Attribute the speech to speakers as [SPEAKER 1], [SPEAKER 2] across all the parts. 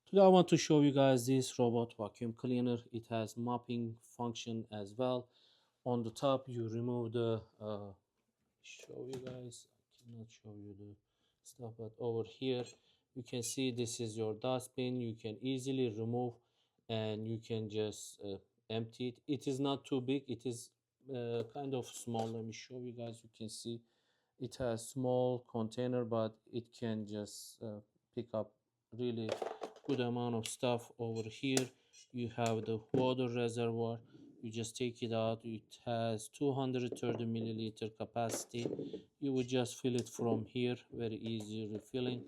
[SPEAKER 1] Today I want to show you guys this robot vacuum cleaner. It has mopping function as well. On the top you remove the show you guys, I cannot show you the stuff, but over here you can see this is your dustbin. You can easily remove and you can just empty it. It is not too big, it is kind of small. Let me show you guys. You can see it has small container, but it can just pick up really good amount of stuff. Over here you have the water reservoir. You just take it out. It has 230 milliliter capacity. You would just fill it from here, very easy refilling.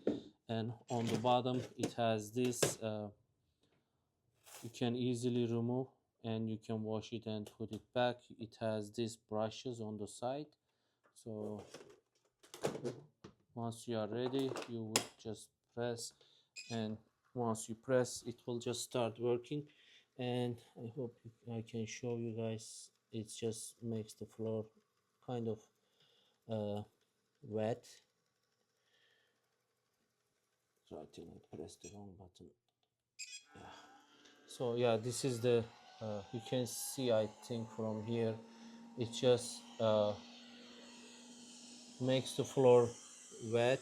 [SPEAKER 1] And on the bottom it has this you can easily remove and you can wash it and put it back. It has these brushes on the side, so once you are ready you would just press, and once you press it will just start working. And I hope I can show you guys. It just makes the floor kind of wet. So I think I pressed the wrong button. So yeah, this is the you can see, I think from here it just makes the floor wet,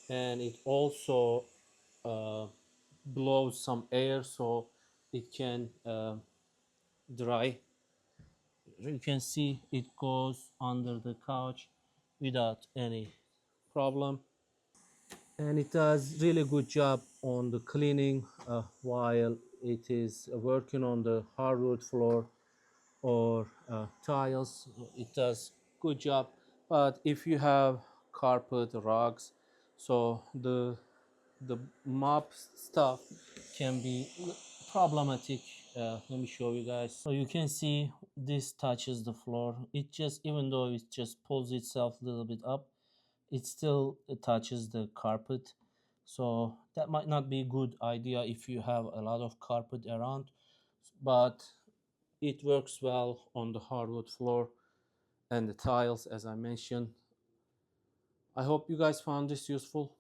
[SPEAKER 1] and it also uh, blows some air so it can dry. You can see it goes under the couch without any problem, and it does really good job on the cleaning while it is working on the hardwood floor or tiles. It does good job. But if you have carpet, rugs, so the mop stuff can be problematic. Let me show you guys. So you can see this touches the floor. It just, even though it just pulls itself a little bit up, it still touches the carpet. So that might not be a good idea if you have a lot of carpet around, but it works well on the hardwood floor and the tiles, as I mentioned. I hope you guys found this useful.